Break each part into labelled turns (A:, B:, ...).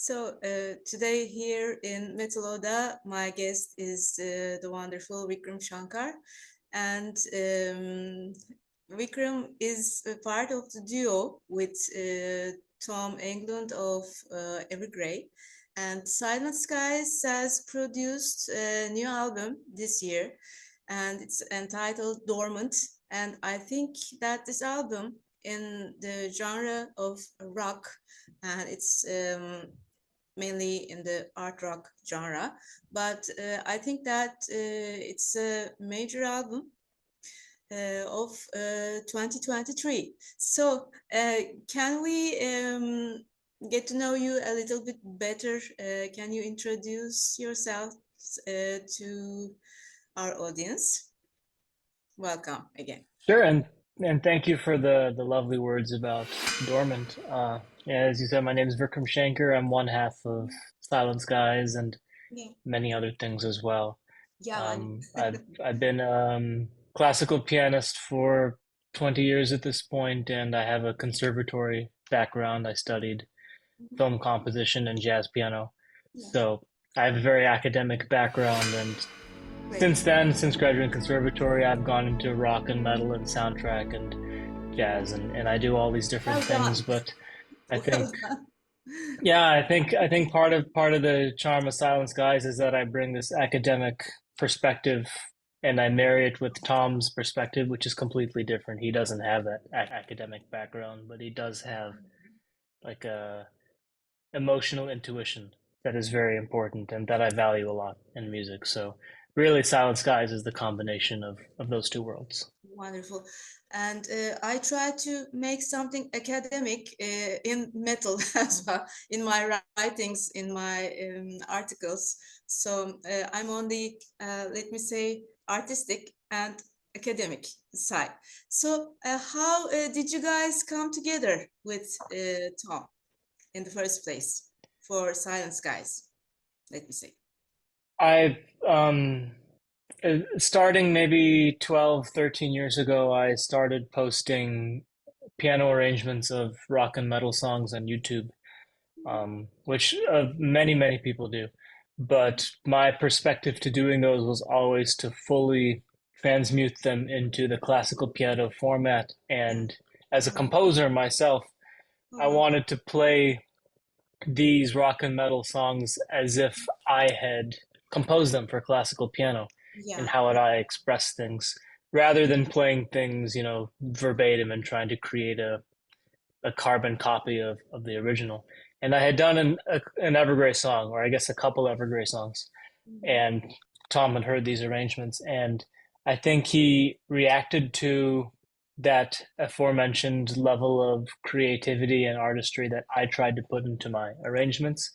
A: Today here in Metal Oda, my guest is the wonderful Vikram Shankar. And Vikram is a part of the duo with Tom Englund of Evergrey. And Silent Skies has produced a new album this year, and it's entitled Dormant. And I think that this album in the genre of rock, and it's mainly in the art rock genre, but I think that it's a major album of 2023. Can we get to know you a little bit better? Can you introduce yourself to our audience? Welcome again.
B: Sure, and thank you for the lovely words about Dormant. As you said, my name is Vikram Shankar. I'm one half of Silent Skies and
A: Yeah.
B: many other things as well.
A: Yeah.
B: I've been classical pianist for 20 years at this point, and I have a conservatory background. I studied film composition and jazz piano.
A: Yeah.
B: So I have a very academic background, and
A: Great.
B: since graduating conservatory, I've gone into rock and metal and soundtrack and jazz, and I do all these different things. But I think, yeah, I think part of the charm of Silent Skies is that I bring this academic perspective, and I marry it with Tom's perspective, which is completely different. He doesn't have that academic background, but he does have like a emotional intuition that is very important and that I value a lot in music. So really, Silent Skies is the combination of those two worlds.
A: Wonderful. And I try to make something academic in metal as well, in my writings, in my articles. So I'm on the, let me say, artistic and academic side. So how did you guys come together with Tom in the first place for Silent Skies, let me say?
B: I starting maybe 12, 13 years ago, I started posting piano arrangements of rock and metal songs on YouTube, which many people do. But my perspective to doing those was always to fully transmute them into the classical piano format. And as a composer myself, I wanted to play these rock and metal songs as if I had composed them for classical piano.
A: Yeah.
B: And how would I express things rather than playing things, verbatim and trying to create a carbon copy of the original. And I had done an Evergrey song, or I guess a couple Evergrey songs, and Tom had heard these arrangements, and I think he reacted to that aforementioned level of creativity and artistry that I tried to put into my arrangements.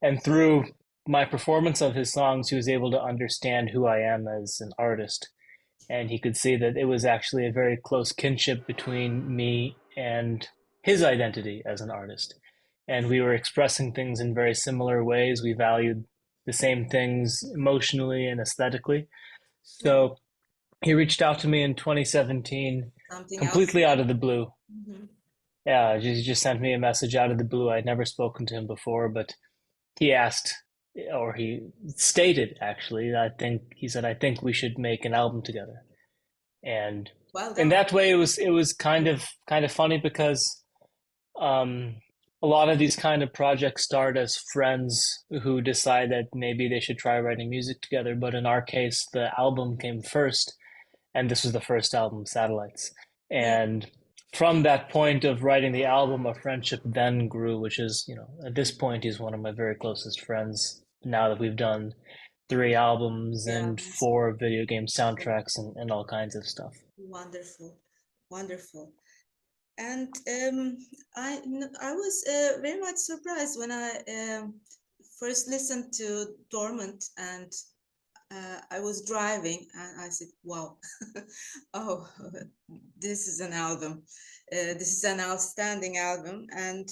B: And through my performance of his songs, he was able to understand who I am as an artist. And he could see that it was actually a very close kinship between me and his identity as an artist. And we were expressing things in very similar ways. We valued the same things emotionally and aesthetically. So he reached out to me in 2017, completely out of the blue. Yeah, he just sent me a message out of the blue. I'd never spoken to him before, but he asked, or he stated actually, I think we should make an album together. And in that way, it was kind of funny because a lot of these kind of projects start as friends who decide that maybe they should try writing music together. But in our case, the album came first, and this was the first album, Satellites. And from that point of writing the album, a friendship then grew, which is, at this point, he's one of my very closest friends. Now that we've done 3 albums and 4 video game soundtracks and all kinds of stuff.
A: Wonderful. And I was very much surprised when I first listened to Dormant, and I was driving and I said, wow, oh, this is an album. This is an outstanding album. And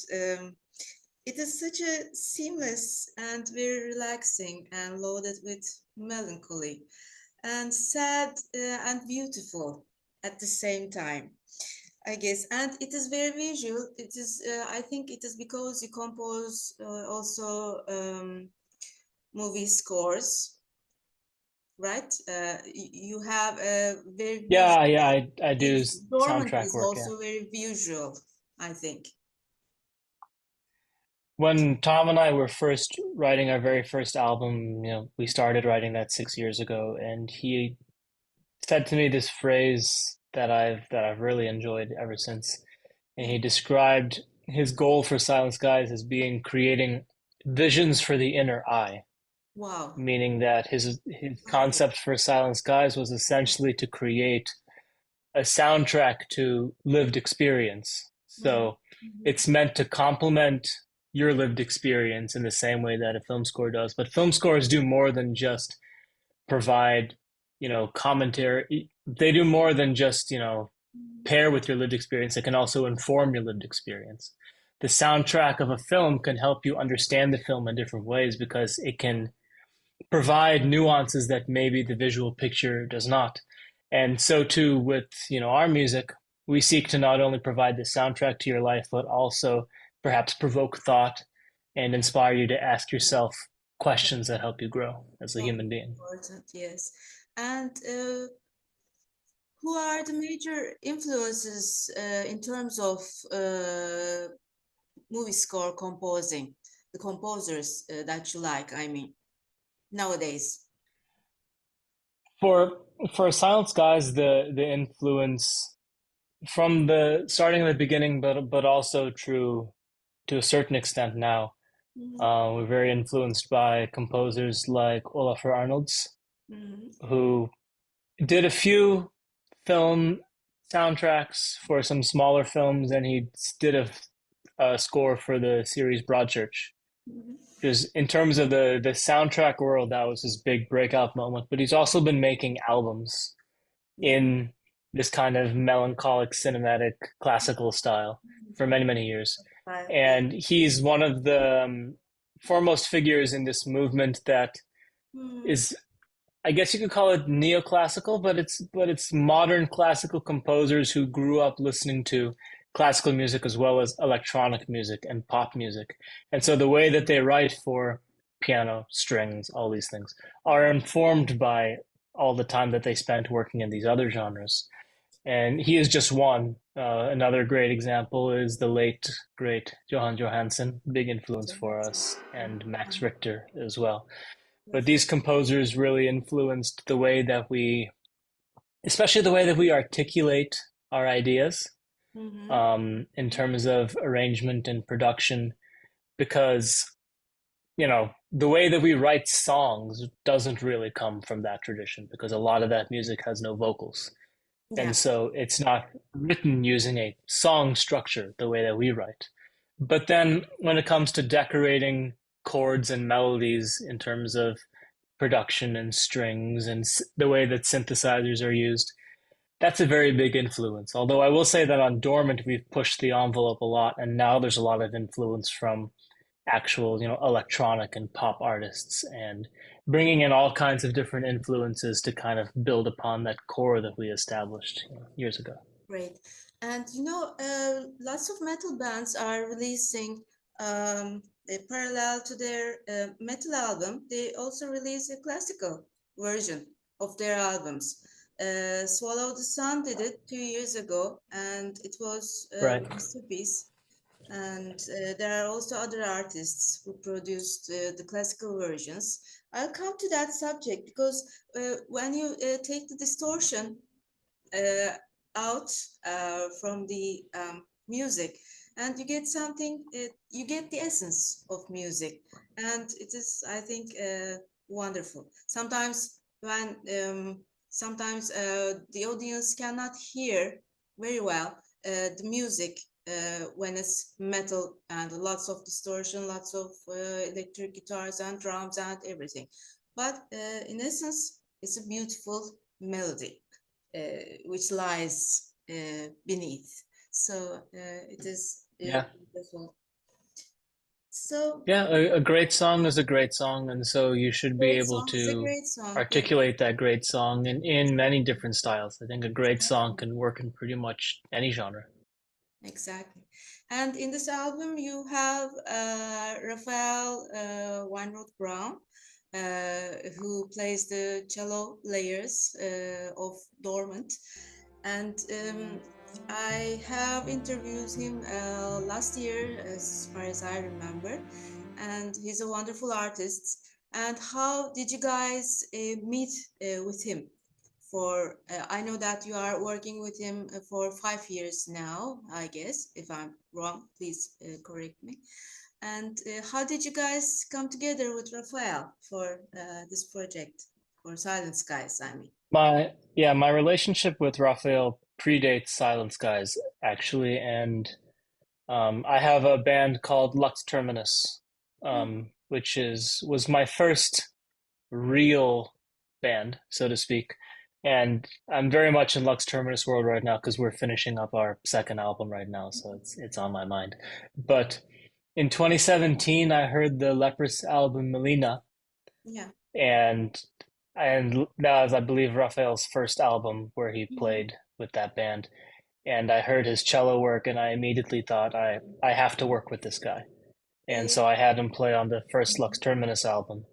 A: it is such a seamless and very relaxing and loaded with melancholy and sad and beautiful at the same time. I guess, and it is very visual. It is, I think, it is because you compose also movie scores, right? You have a very
B: Yeah,
A: visual.
B: yeah, I do
A: Dormant
B: soundtrack
A: is
B: work. Yeah.
A: also very visual, I think.
B: When Tom and I were first writing our very first album, we started writing that 6 years ago, and he said to me this phrase that I've really enjoyed ever since. And he
A: Mm.
B: described his goal for Silent Skies as being creating visions for the inner eye,
A: Wow,
B: meaning that his
A: wonderful.
B: concept for Silent Skies was essentially to create a soundtrack to lived experience.
A: Mhm,
B: So
A: mhm,
B: it's meant to complement your lived experience in the same way that a film score does. But film scores do more than just provide, commentary. They do more than just,
A: mhm.
B: pair with your lived experience. It can also inform your lived experience. The soundtrack of a film can help you understand the film in different ways because it can provide nuances that maybe the visual picture does not. And so too with, our music, we seek to not only provide the soundtrack to your life, but also perhaps provoke thought and inspire you to ask yourself questions that help you grow as a
A: So
B: human being.
A: important, yes. And who are the major influences in terms of movie score composing? The composers that you like, I mean, nowadays.
B: For Silent Skies, the influence from the starting at the beginning, but also true to a certain extent now.
A: Mhm,
B: We're very influenced by composers like Olafur Arnalds,
A: mhm,
B: who did a few film soundtracks for some smaller films, and he did a score for the series Broadchurch.
A: mhm.
B: Because in terms of the soundtrack world, that was his big breakout moment. But he's also been making albums
A: Yeah.
B: in this kind of melancholic cinematic classical style for many, many years.
A: Right. Yeah.
B: And he's one of the foremost figures in this movement that
A: Hmm.
B: is, I guess you could call it neoclassical, but it's modern classical composers who grew up listening to classical music as well as electronic music and pop music. And so the way that they write for piano, strings, all these things are informed by all the time that they spent working in these other genres. And he is just one. Another great example is the late, great Johan Johansson, big influence for us, and Max Richter as well. But these composers really influenced the way that especially the way that we articulate our ideas
A: Mm-hmm.
B: in terms of arrangement and production, because, the way that we write songs doesn't really come from that tradition because a lot of that music has no vocals. And
A: Yeah.
B: so it's not written using a song structure the way that we write. But then when it comes to decorating chords and melodies in terms of production and strings and the way that synthesizers are used, that's a very big influence. Although I will say that on Dormant, we've pushed the envelope a lot, and now there's a lot of influence from actual, electronic and pop artists, and bringing in all kinds of different influences to kind of build upon that core that we established, years ago.
A: Great. And lots of metal bands are releasing parallel to their metal album. They also release a classical version of their albums. Swallow the Sun did it 2 years ago, and it was a
B: Right.
A: masterpiece. And there are also other artists who produced the classical versions. I'll come to that subject because when you take the distortion uh, out from the music and you get something, you get the essence of music, and it is, I think, wonderful. Sometimes the audience cannot hear very well the music when it's metal and lots of distortion, lots of electric guitars and drums and everything, but in essence it's a beautiful melody which lies beneath. So it is
B: Yeah.
A: beautiful. So
B: Yeah, a great song is a great song, and so you should be
A: great
B: able
A: song is a
B: to
A: great song. Yeah.
B: articulate that great song in many different styles. I think a great song can work in pretty much any genre.
A: Exactly. And in this album, you have Raphael Weinroth-Browne, who plays the cello layers of Dormant. And I have interviewed him last year, as far as I remember, and he's a wonderful artist. And how did you guys meet with him? For I know that you are working with him for 5 years now, I guess. If I'm wrong, please correct me. And how did you guys come together with Raphael for this project for Silent Skies? I mean.
B: My relationship with Raphael predates Silent Skies actually, and I have a band called Lux Terminus, which was my first real band, so to speak. And I'm very much in Lux Terminus world right now because we're finishing up our second album right now, so it's on my mind. But in 2017, I heard the Leprous album Melina,
A: Yeah.
B: and that was, I believe, Raphael's first album where he
A: Mhm.
B: played with that band. And I heard his cello work, and I immediately thought I have to work with this guy. And
A: Yeah.
B: so I had him play on the first Lux Terminus album.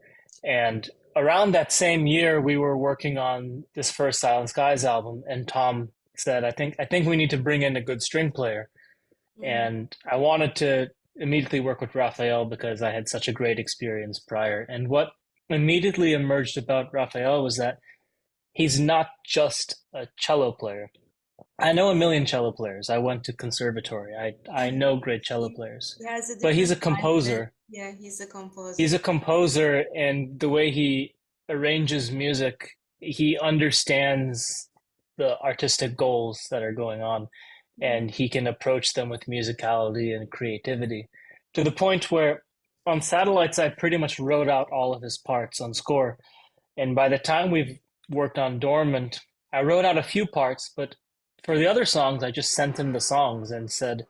B: And around that same year, we were working on this first Silent Skies album, and Tom said, "I think we need to bring in a good string player."
A: Mhm.
B: And I wanted to immediately work with Raphael because I had such a great experience prior. And what immediately emerged about Raphael was that he's not just a cello player. I know a million cello players. I went to conservatory. I know great cello
A: He,
B: players.
A: he has a
B: But he's
A: different
B: a
A: mindset.
B: composer.
A: Yeah, he's a
B: He's
A: composer.
B: a composer, and the way he arranges music, he understands the artistic goals that are going on,
A: Mhm.
B: and he can approach them with musicality and creativity to the point where on Satellites, I pretty much wrote out all of his parts on score. And by the time we've worked on Dormant, I wrote out a few parts, but for the other songs, I just sent him the songs and said,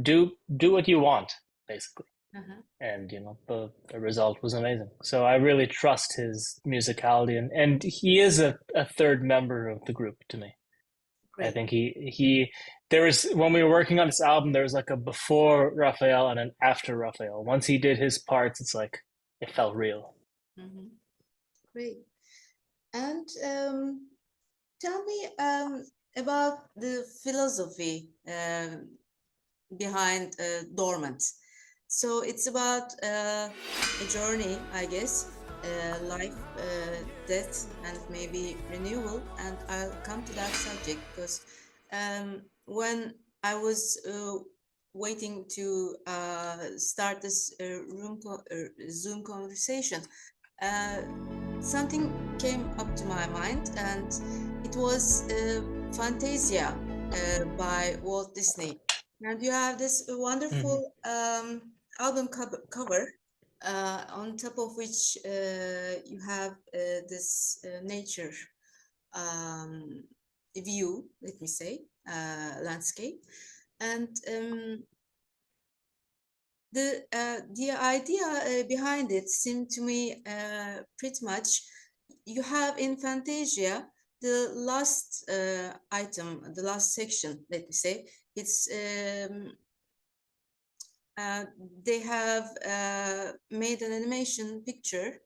B: do what you want, basically.
A: Uh-huh.
B: And the result was amazing. So I really trust his musicality, and he is a third member of the group to me. I
A: Great.
B: think he there was when we were working on this album, there was like a before Raphael and an after Raphael. Once he did his parts, it's like it felt real.
A: Mhm. Great. And tell me about the philosophy behind Dormant. So it's about a journey, I guess, life, death, and maybe renewal. And I'll come to that subject because when I was waiting to start this Zoom conversation, uh, something came up to my mind, and it was Fantasia by Walt Disney. And you have this
B: Mm-hmm.
A: wonderful album cover on top of which you have this nature um, view, let me say, landscape. And the idea behind it seemed to me pretty much you have in Fantasia the last item, the last section, let me say, it's uh, they have made an animation picture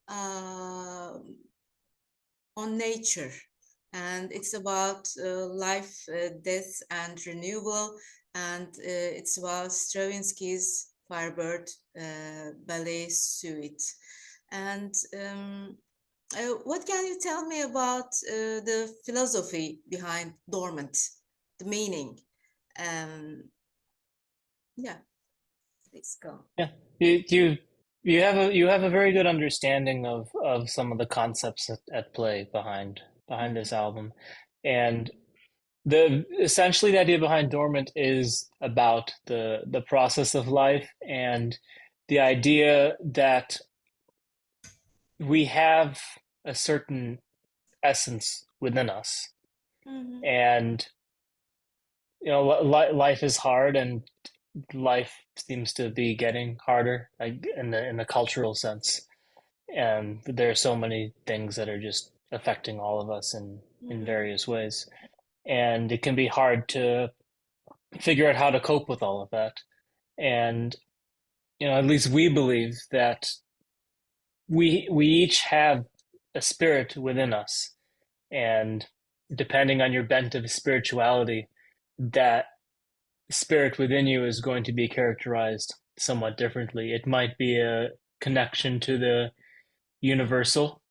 A: uh, on nature, and it's about life, death, and renewal, and it's about Stravinsky's Firebird ballet suite. And what can you tell me about the philosophy behind Dormant, the meaning? Um, yeah, please go.
B: Yeah, you you have a very good understanding of some of the concepts at play behind this album, and the essentially the idea behind Dormant is about the process of life and the idea that we have a certain essence within us,
A: Mhm.
B: and life is hard, and life seems to be getting harder, like in the cultural sense. And there are so many things that are just affecting all of us in
A: Mhm.
B: various ways. And it can be hard to figure out how to cope with all of that. And, at least we believe that we each have a spirit within us. And depending on your bent of spirituality, that spirit within you is going to be characterized somewhat differently. It might be a connection to the universal.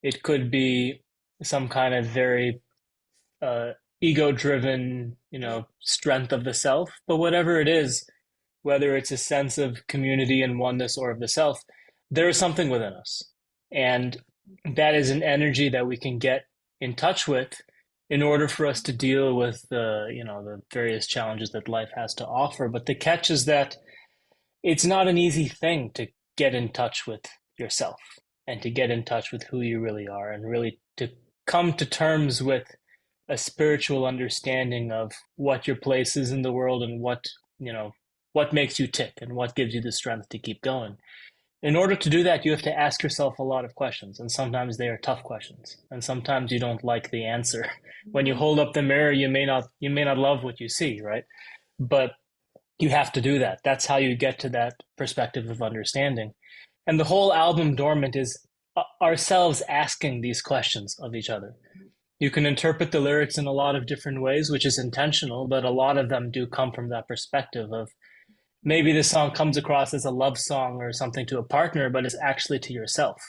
B: It could be some kind of very uh, ego-driven,
A: Yeah.
B: strength of the self. But whatever it is, whether it's a sense of community and oneness or of the self, there is something within us, and that is an energy that we can get in touch with in order for us to deal with the various challenges that life has to offer. But the catch is that it's not an easy thing to get in touch with yourself and to get in touch with who you really are and really to come to terms with a spiritual understanding of what your place is in the world and what makes you tick and what gives you the strength to keep going. In order to do that, you have to ask yourself a lot of questions, and sometimes they are tough questions, and sometimes you don't like the answer. When you
A: Mhm.
B: hold up the mirror, you may not love what you see, right? But you have to do that. That's how you get to that perspective of understanding. And the whole album Dormant is ourselves asking these questions of each other. You can interpret the lyrics in a lot of different ways, which is intentional, but a lot of them do come from that perspective of maybe this song comes across as a love song or something to a partner, but it's actually to yourself.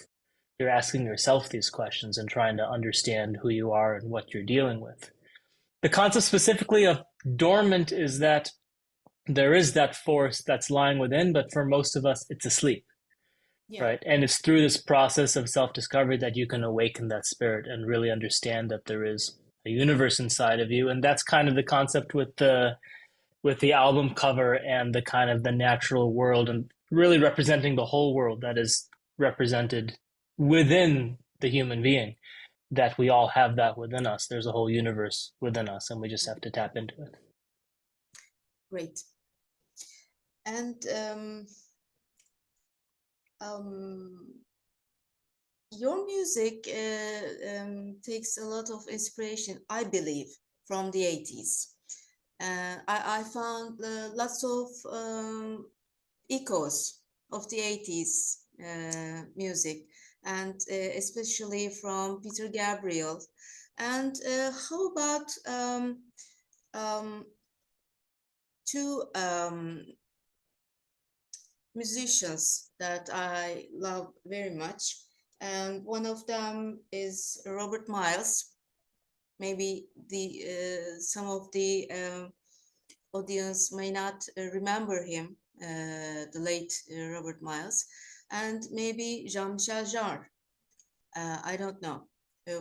B: You're asking yourself these questions and trying to understand who you are and what you're dealing with. The concept specifically of dormant is that there is that force that's lying within, but for most of us, it's asleep,
A: Yeah.
B: right? And it's through this process of self discovery that you can awaken that spirit and really understand that there is a universe inside of you. And that's kind of the concept with the album cover and the kind of the natural world and really representing the whole world that is represented within the human being, that we all have that within us. There's a whole universe within us and we just have to tap into it.
A: Great. And um, your music takes a lot of inspiration, I believe, from the 80s. I found lots of echoes of the 80s music, and especially from Peter Gabriel. And how about two musicians that I love very much, and one of them is Robert Miles. Maybe the some of the audience may not remember him, the late Robert Miles, and maybe Jean-Michel Jarre. I don't know.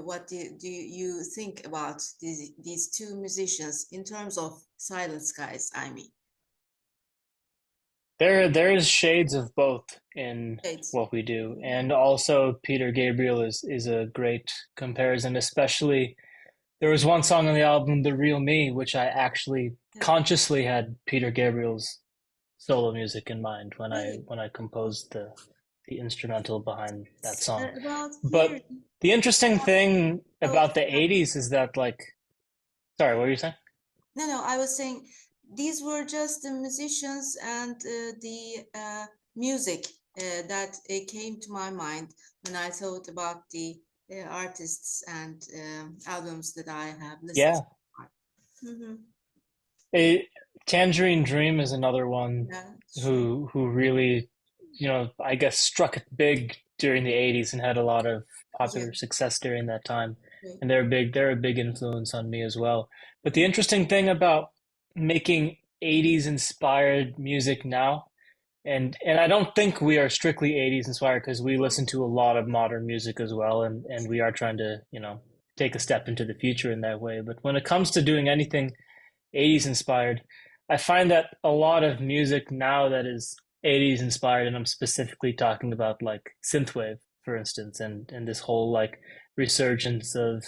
A: What do you think about these two musicians in terms of Silent Skies? I mean,
B: There is shades of both in
A: right.
B: what we do, and also Peter Gabriel is a great comparison. Especially there was one song on the album, "The Real Me," which I actually
A: Yeah,
B: consciously had Peter Gabriel's solo music in mind when I
A: really.
B: when I composed the instrumental behind that song.
A: About
B: But
A: here.
B: the interesting thing
A: Oh,
B: about the '80s is that, sorry, what were you saying?
A: no, no, I was saying these were just the musicians and the music that came to my mind when I thought about the artists and albums that I have listened
B: Yeah,
A: to. Mm-hmm.
B: a Tangerine Dream is another one
A: Yeah, sure.
B: who really, I guess struck it big during the '80s and had a lot of
A: Yeah,
B: popular success during that time.
A: great.
B: And they're a big influence on me as well. But the interesting thing about making '80s inspired music now, and I don't think we are strictly '80s inspired because we listen to a lot of modern music as well, and we are trying to, take a step into the future in that way. But when it comes to doing anything '80s inspired, I find that a lot of music now that is '80s inspired, and I'm specifically talking about like synthwave, for instance, and this whole like resurgence of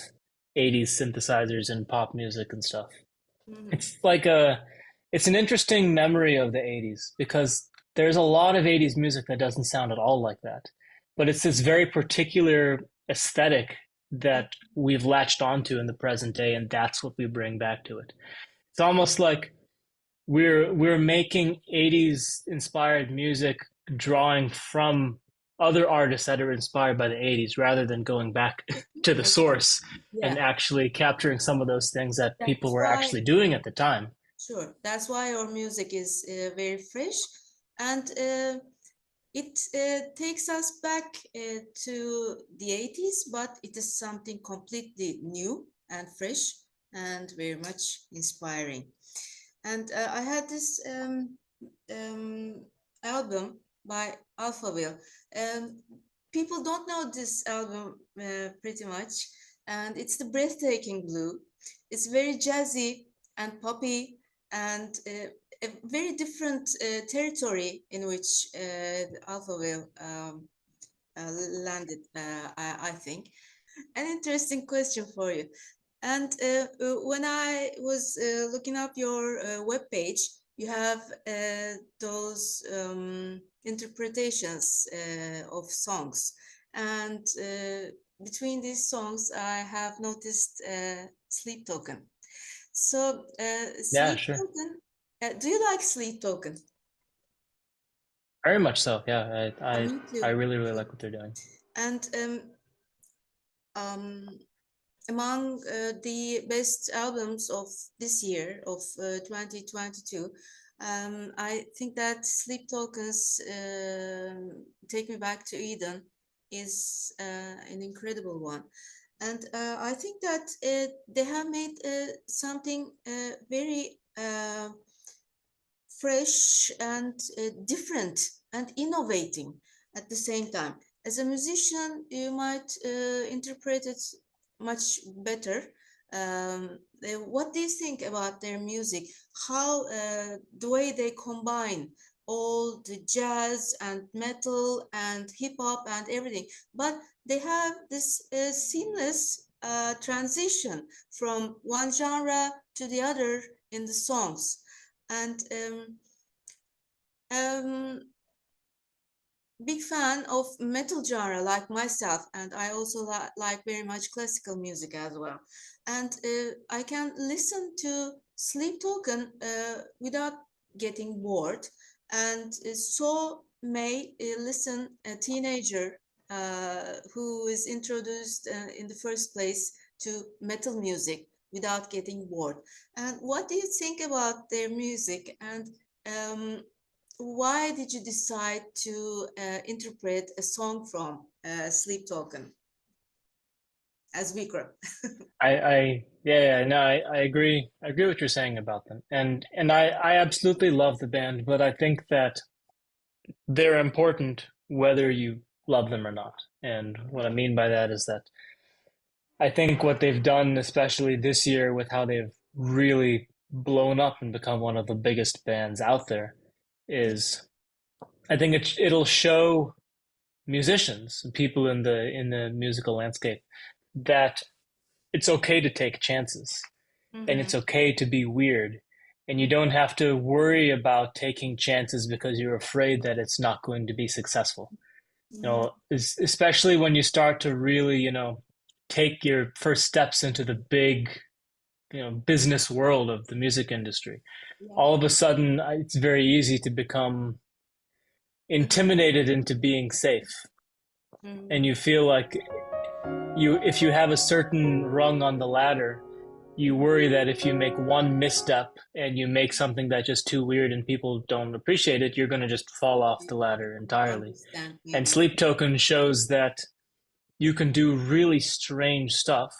B: '80s synthesizers and pop music and stuff.
A: Mm-hmm.
B: It's an interesting memory of the '80s because there's a lot of '80s music that doesn't sound at all like that, but it's this very particular aesthetic
A: Yeah.
B: that we've latched onto in the present day, and that's what we bring back to it. It's almost like we're making 80s inspired music, drawing from other artists that are inspired by the 80s rather than going back to the
A: That's right.
B: source and
A: Yeah,
B: actually capturing some of those things that people
A: that's
B: were
A: why.
B: actually doing at the time.
A: Sure, that's why our music is very fresh, and it takes us back to the 80s, but it is something completely new and fresh and very much inspiring. And I had this um, album by Alphaville. Um, People don't know this album pretty much, and it's the Breathtaking Blue. It's very jazzy and poppy and a very different territory in which Alphaville landed, I think. An interesting question for you. And when I was looking up your web page, you have those interpretations of songs. And between these songs, I have noticed Sleep Token. So,
B: Yeah,
A: Sleep
B: sure.
A: Token, do you like Sleep Token?
B: Very much so. Yeah,
A: Me
B: I
A: too.
B: really, really like what they're doing.
A: And um, among the best albums of this year of 2022, I think that Sleep Tokens Take Me Back to Eden is an incredible one. And I think that they have made something very fresh and different and innovating at the same time. As a musician, you might interpret it much better. What do you think about their music? How the way they combine all the jazz and metal and hip hop and everything, but they have this seamless transition from one genre to the other in the songs. And um, big fan of metal genre like myself, and I also like very much classical music as well. And I can listen to Sleep Token without getting bored, and so may listen a teenager who is introduced in the first place to metal music without getting bored. And what do you think about their music? And um, why did you decide to interpret a song from Sleep Token as Vikram?
B: Yeah, no, I agree. I agree what you're saying about them, and I absolutely love the band, but I think that they're important whether you love them or not. And what I mean by that is that I think what they've done, especially this year, with how they've really blown up and become one of the biggest bands out there, is I think it'll show musicians, people in the musical landscape, that it's okay to take chances and
A: Mm-hmm.
B: it's okay to be weird. And you don't have to worry about taking chances because you're afraid that it's not going to be successful. You
A: Mm-hmm.
B: know, especially when you start to really, you know, take your first steps into the big, you know, business world of the music industry.
A: Yeah.
B: All of a sudden, it's very easy to become
A: Mm-hmm.
B: intimidated into being safe. And
A: Mm-hmm.
B: you feel like if you have a certain rung on the ladder, you worry that if you make one misstep and you make something that's just too weird and people don't appreciate it, you're going to just fall off the ladder entirely.
A: Understand.
B: And
A: Mm-hmm.
B: Sleep Token shows that you can do really strange stuff.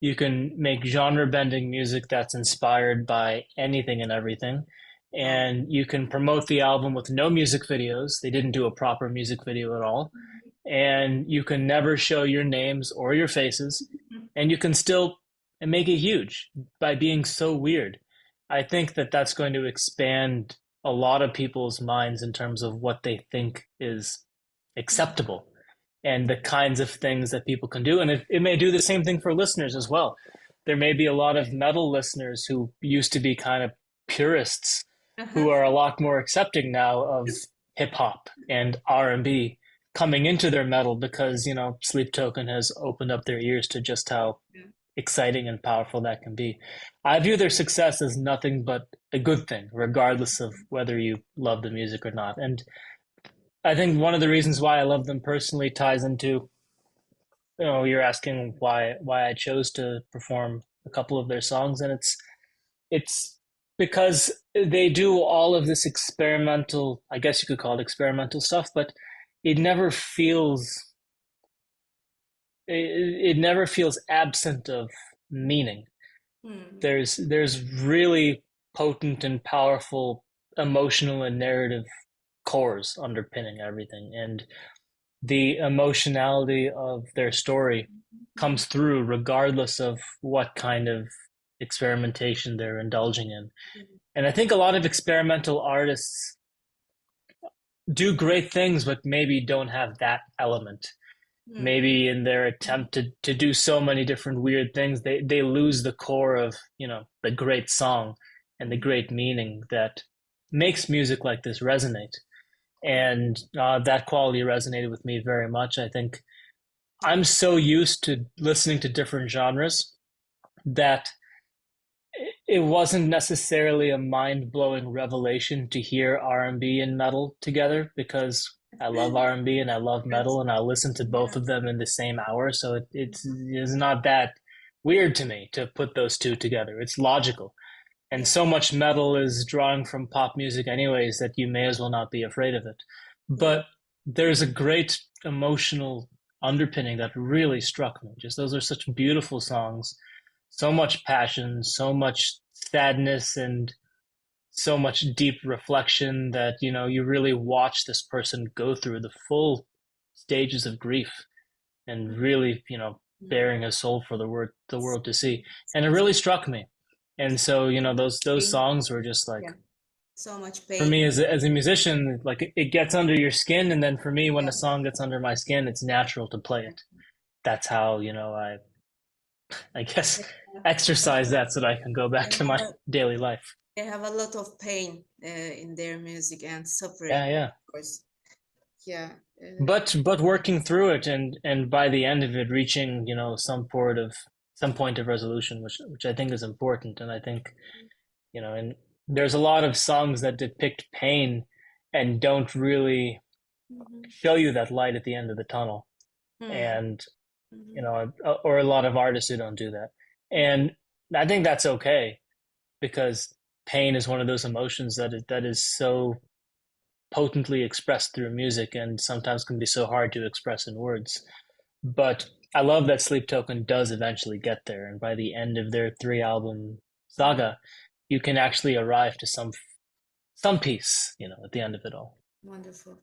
B: You can make genre bending music that's inspired by anything and everything.
A: Wow.
B: And you can promote the album with no music videos. They didn't do a proper music video at all. And you can never show your names or your faces. And you can still make it huge by being so weird. I think that that's going to expand a lot of people's minds in terms of what they think is acceptable and the kinds of things that people can do. And it may do the same thing for listeners as well. There may be a lot of metal listeners who used to be kind of purists
A: Uh-huh.
B: who are a lot more accepting now of hip hop and R&B coming into their metal because, you know, Sleep Token has opened up their ears to just how
A: Yeah.
B: exciting and powerful that can be. I view their success as nothing but a good thing, regardless of whether you love the music or not. And I think one of the reasons why I love them personally ties into, you're asking why I chose to perform a couple of their songs, and it's because they do all of this experimental, I guess you could call it experimental stuff, but it never feels it never feels absent of meaning.
A: Mm.
B: There's really potent and powerful emotional and narrative cores underpinning everything, and the emotionality of their story comes through regardless of what kind of experimentation they're indulging in. And I think a lot of experimental artists do great things, but maybe don't have that element.
A: Mm.
B: Maybe in their attempt to do so many different weird things, they lose the core of, the great song and the great meaning that makes music like this resonate. And that quality resonated with me very much. I think I'm so used to listening to different genres that it wasn't necessarily a mind-blowing revelation to hear R&B and metal together, because I love R&B and I love metal and I listen to both of them in the same hour. So it's not that weird to me to put those two together. It's logical. And
A: Yeah.
B: so much metal is drawing from pop music anyways that you may as well not be afraid of it.
A: Yeah.
B: But there's a great emotional underpinning that really struck me. Just those are such beautiful songs, so much passion, so much sadness, and so much deep reflection that, you really watch this person go through the full stages of grief and really, bearing his soul for the world to see. And it really struck me. And so, those
A: Pain.
B: songs were just like,
A: Yeah. So much
B: for me
A: pain.
B: as a musician, like it gets under your skin, and then for me, when
A: Yeah.
B: a song gets under my skin, it's natural to play it. That's how, I guess exercise that so that I can go back
A: They
B: to
A: have
B: my
A: a,
B: daily life.
A: they have a lot of pain in their music and suffering,
B: Yeah, yeah.
A: of course. Yeah.
B: But working through it, and by the end of it reaching, some point of resolution, which I think is important. And I think, and there's a lot of songs that depict pain and don't really
A: Mhm.
B: show you that light at the end of the tunnel.
A: Hmm.
B: And,
A: Mhm.
B: or a lot of artists who don't do that. And I think that's okay, because pain is one of those emotions that is so potently expressed through music and sometimes can be so hard to express in words. But I love that Sleep Token does eventually get there, and by the end of their 3 album saga, you can actually arrive to some peace, at the end of it all.
A: Wonderful.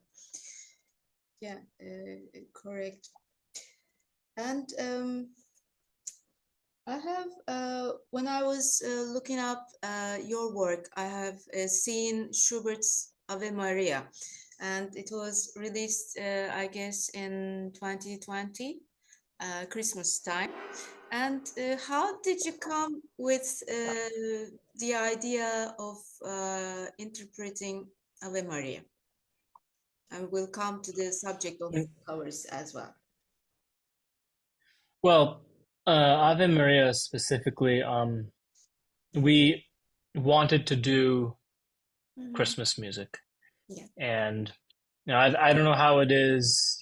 A: Yeah, correct. And I have, when I was looking up your work, I have seen Schubert's Ave Maria, and it was released, I guess, in 2020, Christmas time. And how did you come with the idea of interpreting Ave Maria? And we'll come to the subject of covers as well.
B: Well, Ave Maria specifically, we wanted to do
A: Mhm.
B: Christmas music.
A: Yeah.
B: And I don't know how it is,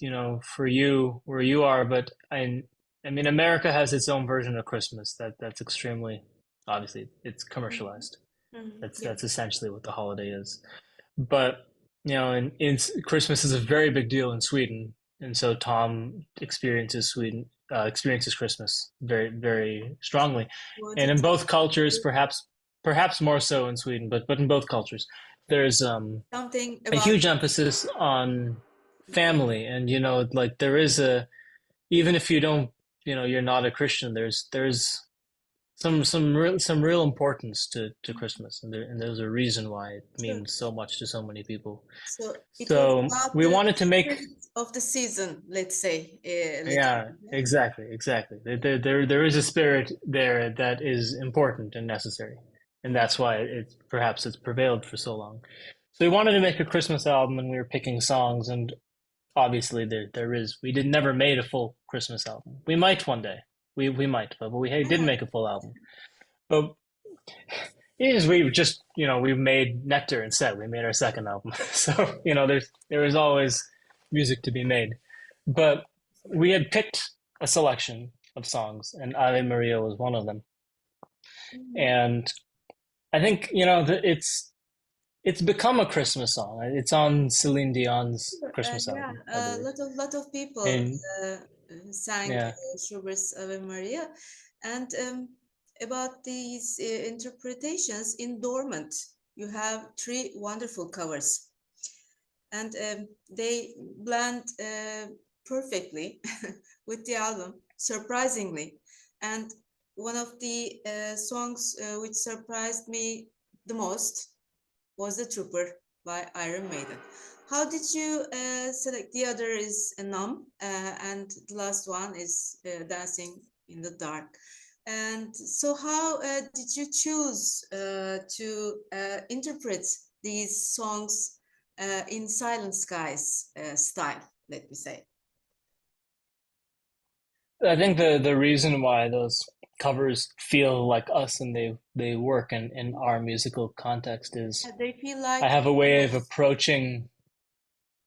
B: for you where you are, but I mean, America has its own version of Christmas that's extremely, obviously it's
A: Mhm.
B: commercialized.
A: Mhm.
B: That's
A: Yeah.
B: that's essentially what the holiday is. But Christmas is a very big deal in Sweden, and so Tom experiences Christmas very very strongly, and
A: Wanted
B: in
A: to
B: both cultures, perhaps more so in Sweden, but in both cultures, there's
A: something
B: a
A: about
B: huge emphasis on family. And like there is a, even if you don't, you're not a Christian, there's some real importance to Christmas, and there's a reason why it
A: sure.
B: means so much to so many people.
A: So it was
B: So
A: about
B: we
A: the
B: wanted to make,
A: spirit of the season, let's say,
B: yeah,
A: literally. Yeah.
B: exactly. There is a spirit there that is important and necessary, and
A: Mm.
B: that's why it's prevailed for so long. So we wanted to make a Christmas album, and we were picking songs, and obviously we did never made a full Christmas album. We might one day. We might, but we didn't make a full album. But is we just we made Nectar instead. We made our second album, so there is always music to be made. But we had picked a selection of songs, and Ave Maria was one of them. And I think it's become a Christmas song. It's on Celine Dion's Christmas
A: Yeah,
B: album, I
A: a
B: believe.
A: lot of people
B: And
A: sang
B: yeah,
A: Schubert's Ave Maria, and about these interpretations in Dormant, you have three wonderful covers, and they blend perfectly with the album, surprisingly. And one of the songs which surprised me the most was The Trooper by Iron Maiden. How did you select? The other is Numb, and the last one is Dancing in the Dark. And so, how did you choose to interpret these songs in Silent Skies style, let me say?
B: I think the reason why those covers feel like us and they work in our musical context is
A: They feel
B: I
A: like
B: have a way of
A: yours.
B: approaching.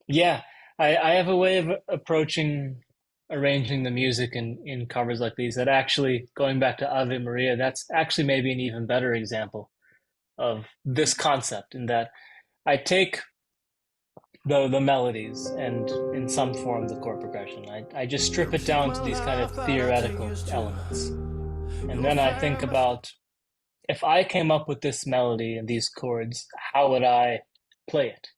B: Yeah, I have a way of approaching arranging the music in covers like these that actually, going back to Ave Maria, that's actually maybe an even better example of this concept in that I take the melodies and in some form the chord progression. I just strip it down to these kind of theoretical elements. And then I think about if I came up with this melody and these chords, how would I play it?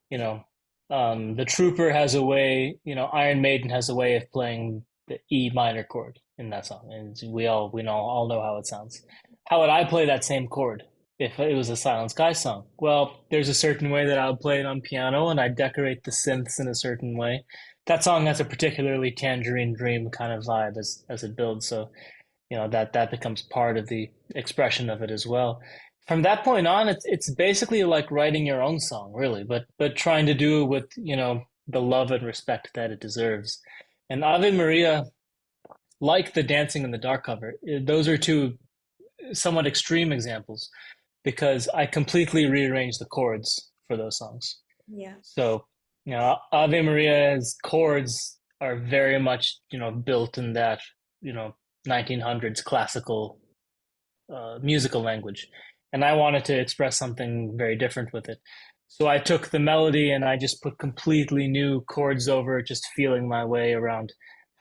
B: You know, the Trooper has a way, Iron Maiden has a way of playing the E minor chord in that song, and we all know how it sounds. How would I play that same chord if it was a Silent Sky song? Well, there's a certain way that I would play it on piano, and I decorate the synths in a certain way. That song has a particularly Tangerine Dream kind of vibe as it builds, so that becomes part of the expression of it as well. From that point on, it's basically like writing your own song, really, but trying to do it with the love and respect that it deserves. And Ave Maria, like the Dancing in the Dark cover, those are two somewhat extreme examples because I completely rearranged the chords for those songs.
A: Yeah.
B: So Ave Maria's chords are very much built in that you know 1900s classical musical language, and I wanted to express something very different with it. So I took the melody and I just put completely new chords over it, just feeling my way around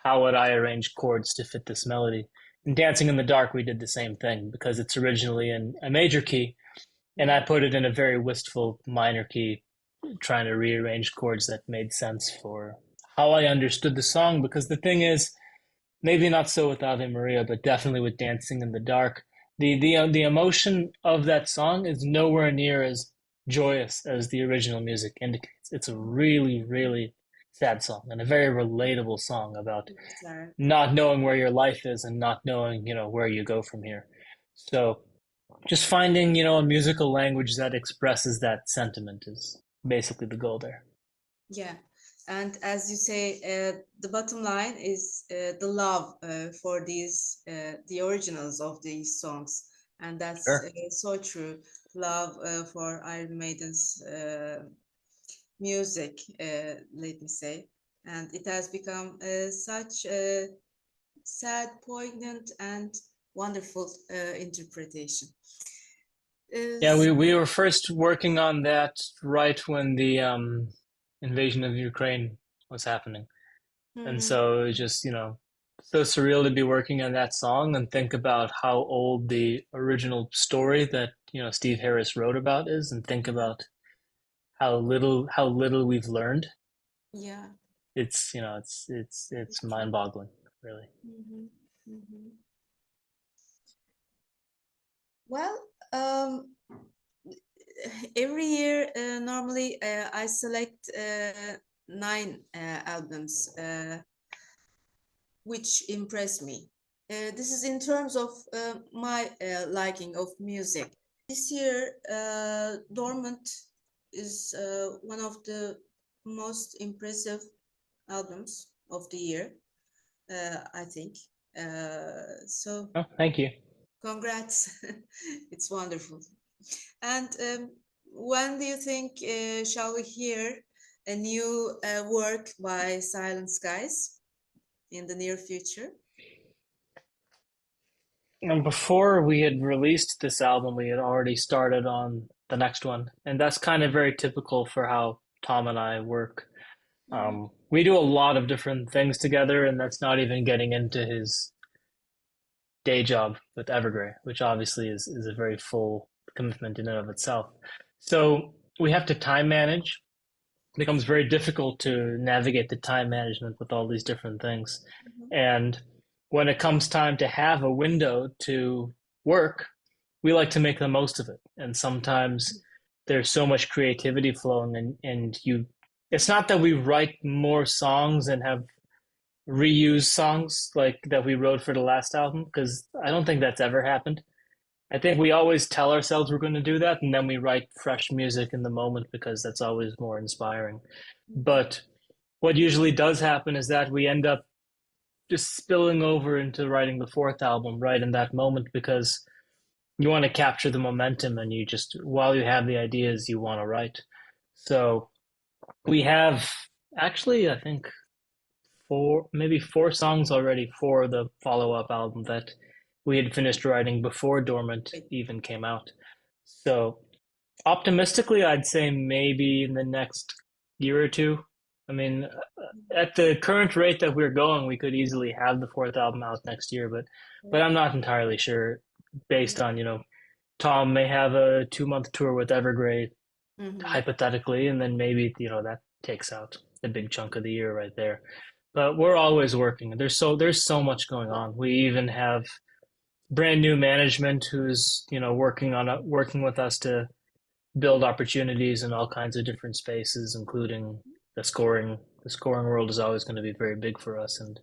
B: how would I arrange chords to fit this melody. In Dancing in the Dark, we did the same thing because it's originally in a major key, and I put it in a very wistful minor key, trying to rearrange chords that made sense for how I understood the song. Because the thing is, maybe not so with Ave Maria, but definitely with Dancing in the Dark. The emotion of that song is nowhere near as joyous as the original music indicates. It's a really, really sad song and a very relatable song about
A: Sorry.
B: not knowing where your life is and not knowing, where you go from here. So just finding, a musical language that expresses that sentiment is basically the goal there.
A: Yeah. And as you say, the bottom line is the love for the originals of these songs. And that's
B: Sure.
A: so true. Love for Iron Maiden's music, let me say. And it has become such a sad, poignant, and wonderful interpretation.
B: Yeah,
A: Is
B: we were first working on that right when the invasion of Ukraine was happening. And
A: Mhm.
B: so it was just, so surreal to be working on that song and think about how old the original story that, Steve Harris wrote about is and think about how little we've learned.
A: Yeah.
B: It's, it's mind-boggling, really.
A: Mhm. Mhm. Well, um, every year, normally I select nine albums which impress me. This is in terms of my liking of music. This year, Dormant is one of the most impressive albums of the year, I think. So
B: Oh, thank you.
A: congrats. It's wonderful. And when do you think shall we hear a new work by Silent Skies in the near future?
B: And before we had released this album, we had already started on the next one. And that's kind of very typical for how Tom and I work. We do a lot of different things together, and that's not even getting into his day job with Evergrey, which obviously is a very full commitment in and of itself. So we have to time manage. It becomes very difficult to navigate the time management with all these different things. And when it comes time to have a window to work, we like to make the most of it. And sometimes there's so much creativity flowing, and you it's not that we write more songs and have reuse songs like that we wrote for the last album, because I don't think that's ever happened. I think we always tell ourselves we're going to do that, and then we write fresh music in the moment because that's always more inspiring. But what usually does happen is that we end up just spilling over into writing the fourth album right in that moment, because you want to capture the momentum, and you just, while you have the ideas, you want to write. So we have actually, I think, maybe four songs already for the follow-up album that we had finished writing before Dormant even came out. So optimistically, I'd say maybe in the next year or two. I mean, at the current rate that we're going, we could easily have the fourth album out next year, but I'm not entirely sure, based on, Tom may have a 2-month tour with Evergrey, hypothetically, and then maybe, that takes out a big chunk of the year right there. But we're always working. There's so much going on. We even have brand new management who's, working with us to build opportunities in all kinds of different spaces, including the scoring. The scoring world is always going to be very big for us, and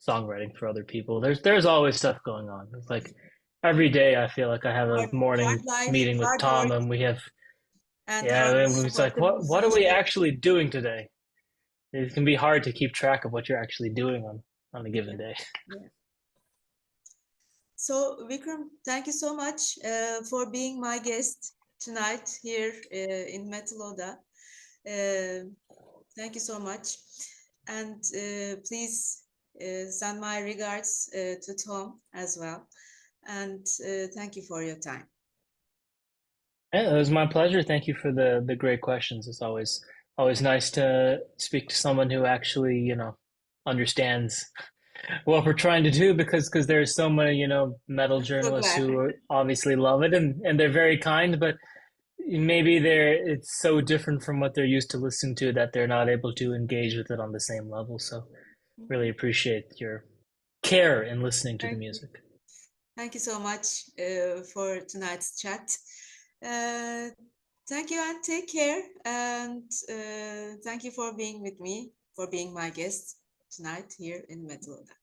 B: songwriting for other people. There's always stuff going on. It's like every day I feel like I have a
A: Hard
B: morning
A: life,
B: meeting with
A: hard
B: Tom,
A: work,
B: and we have,
A: and
B: yeah,
A: hard
B: and
A: life
B: it's
A: of
B: like,
A: the
B: what are we
A: musicianship.
B: actually doing today? It can be hard to keep track of what you're actually doing on a given day.
A: Yeah. So, Vikram, thank you so much for being my guest tonight here in Metal Oda. Thank you so much. And please send my regards to Tom as well. And thank you for your time.
B: Yeah, it was my pleasure. Thank you for the great questions. It's always nice to speak to someone who actually, understands what we're trying to do, because there's so many, metal
A: So
B: journalists
A: glad.
B: who obviously love it, and they're very kind, but maybe it's so different from what they're used to listening to that they're not able to engage with it on the same level. So really appreciate your care in listening to the
A: Thank you.
B: music.
A: Thank you so much for tonight's chat. Thank you and take care. And thank you for being with me, for being my guest tonight here in Metal Oda.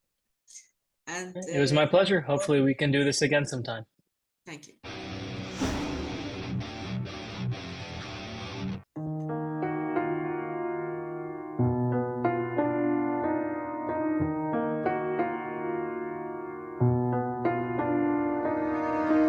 A: And
B: It was my pleasure. Hopefully we can do this again sometime.
A: thank you.